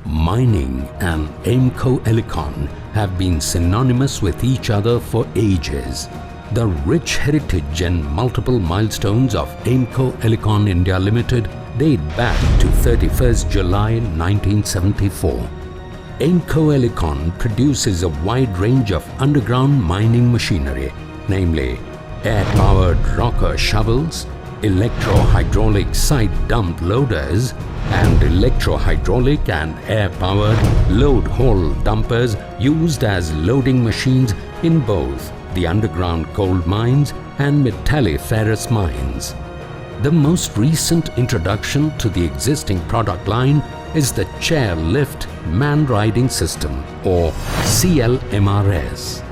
Mining and EIMCO Elecon have been synonymous with each other for ages. The rich heritage and multiple milestones of EIMCO Elecon India Limited date back to 31st July 1974. EIMCO Elecon produces a wide range of underground mining machinery, namely air-powered rocker shovels, electro-hydraulic side dump loaders, and electro-hydraulic and air-powered load hole dumpers used as loading machines in both the underground coal mines and metalliferous mines. The most recent introduction to the existing product line is the Chairlift Man-Riding System or CLMRS.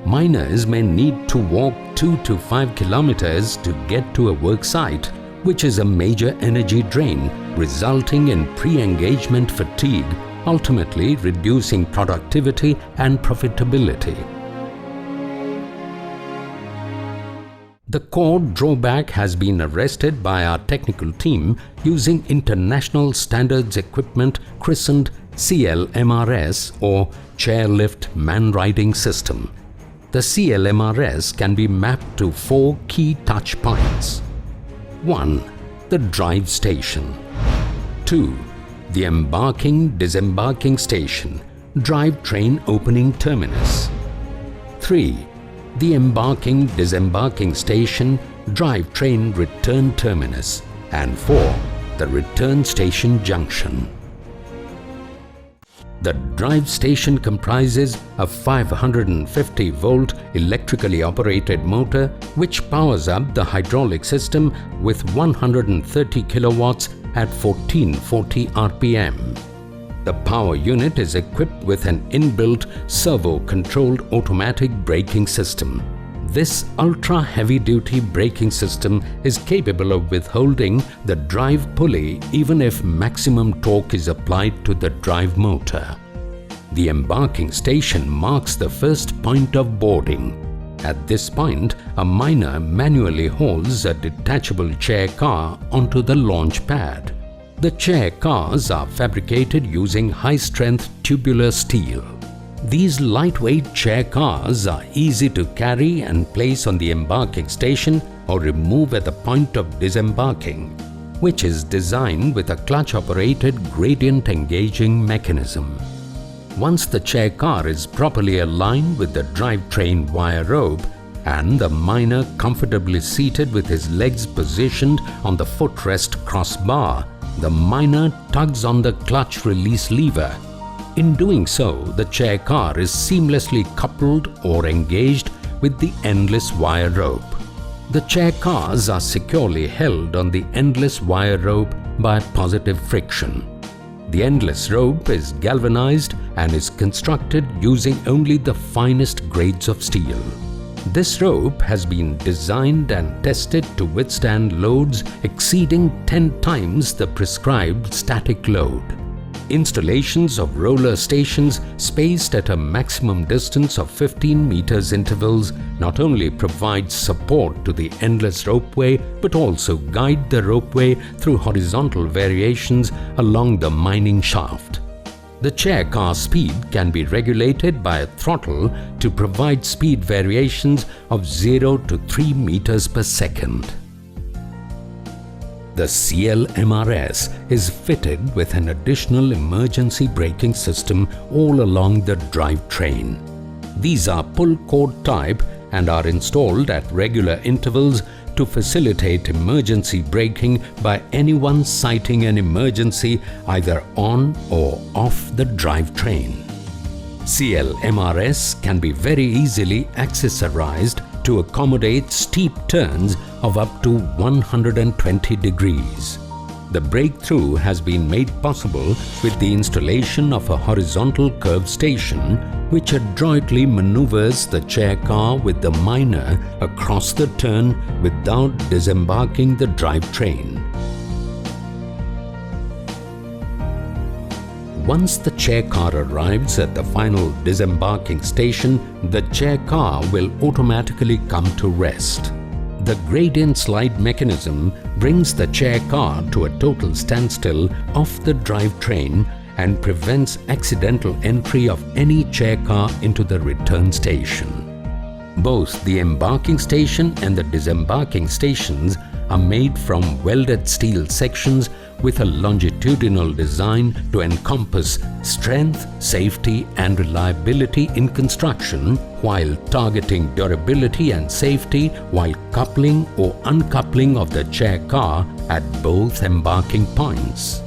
Miners may need to walk 2 to 5 kilometers to get to a work site, which is a major energy drain, resulting in pre-engagement fatigue, ultimately reducing productivity and profitability. The core drawback has been arrested by our technical team using international standards equipment christened CLMRS or Chairlift Man-Riding System. The CLMRS can be mapped to 4 key touch points. 1. The drive station. 2. The embarking-disembarking station, drivetrain opening terminus. 3. The embarking-disembarking station, drivetrain return terminus. And 4. The return station junction. The drive station comprises a 550-volt electrically operated motor which powers up the hydraulic system with 130 kilowatts at 1440 RPM. The power unit is equipped with an inbuilt servo-controlled automatic braking system. This ultra-heavy-duty braking system is capable of withholding the drive pulley even if maximum torque is applied to the drive motor. The embarking station marks the first point of boarding. At this point, a miner manually hauls a detachable chair car onto the launch pad. The chair cars are fabricated using high-strength tubular steel. These lightweight chair cars are easy to carry and place on the embarking station or remove at the point of disembarking, which is designed with a clutch-operated gradient-engaging mechanism. Once the chair car is properly aligned with the drivetrain wire rope and the miner comfortably seated with his legs positioned on the footrest crossbar, the miner tugs on the clutch release lever. In doing so, the chair car is seamlessly coupled or engaged with the endless wire rope. The chair cars are securely held on the endless wire rope by positive friction. The endless rope is galvanized and is constructed using only the finest grades of steel. This rope has been designed and tested to withstand loads exceeding 10 times the prescribed static load. Installations of roller stations spaced at a maximum distance of 15 meters intervals not only provide support to the endless ropeway but also guide the ropeway through horizontal variations along the mining shaft. The chair car speed can be regulated by a throttle to provide speed variations of 0 to 3 meters per second. The CLMRS is fitted with an additional emergency braking system all along the drivetrain. These are pull cord type and are installed at regular intervals to facilitate emergency braking by anyone citing an emergency either on or off the drivetrain. CLMRS can be very easily accessorized to accommodate steep turns of up to 120 degrees. The breakthrough has been made possible with the installation of a horizontal curve station which adroitly maneuvers the chair car with the miner across the turn without disembarking the drivetrain. Once the chair car arrives at the final disembarking station, the chair car will automatically come to rest. The gradient slide mechanism brings the chair car to a total standstill off the drivetrain and prevents accidental entry of any chair car into the return station. Both the embarking station and the disembarking stations are made from welded steel sections with a longitudinal design to encompass strength, safety and reliability in construction while targeting durability and safety while coupling or uncoupling of the chair car at both embarking points.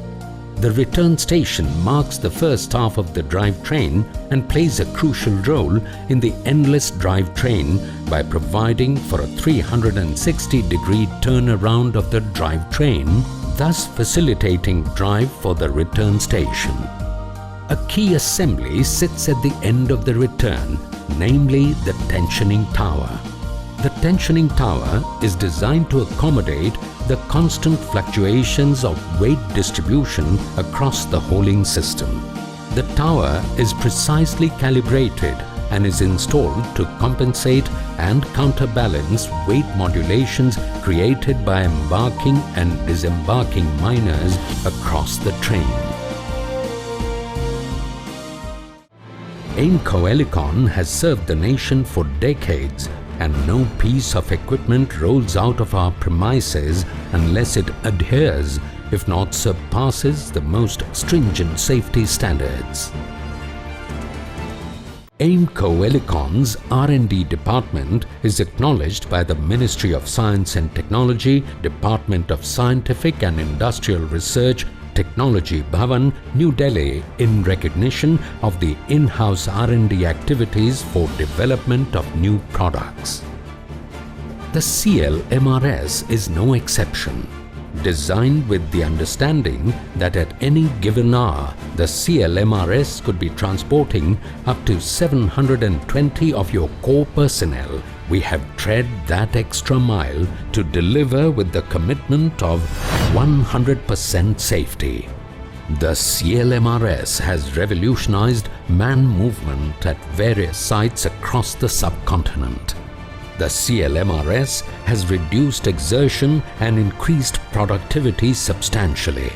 The return station marks the first half of the drivetrain and plays a crucial role in the endless drivetrain by providing for a 360-degree turnaround of the drivetrain, thus facilitating drive for the return station. A key assembly sits at the end of the return, namely the tensioning tower. The tensioning tower is designed to accommodate the constant fluctuations of weight distribution across the hauling system. The tower is precisely calibrated and is installed to compensate and counterbalance weight modulations created by embarking and disembarking miners across the train. EIMCO Elecon has served the nation for decades, and no piece of equipment rolls out of our premises unless it adheres, if not surpasses, the most stringent safety standards. EIMCO Elecon's R&D department is acknowledged by the Ministry of Science and Technology, Department of Scientific and Industrial Research, Technology Bhavan, New Delhi in recognition of the in-house R&D activities for development of new products. The CLMRS is no exception. Designed with the understanding that at any given hour, the CLMRS could be transporting up to 720 of your core personnel, we have tread that extra mile to deliver with the commitment of 100% safety. The CLMRS has revolutionized man movement at various sites across the subcontinent. The CLMRS has reduced exertion and increased productivity substantially.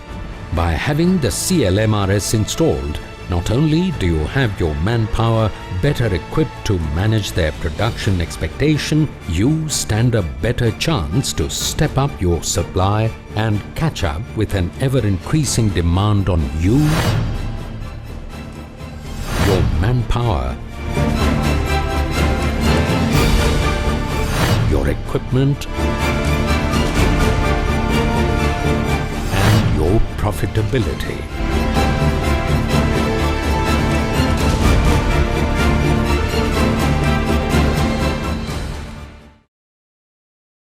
By having the CLMRS installed, not only do you have your manpower better equipped to manage their production expectation, you stand a better chance to step up your supply and catch up with an ever-increasing demand on you, your manpower, your equipment and your profitability.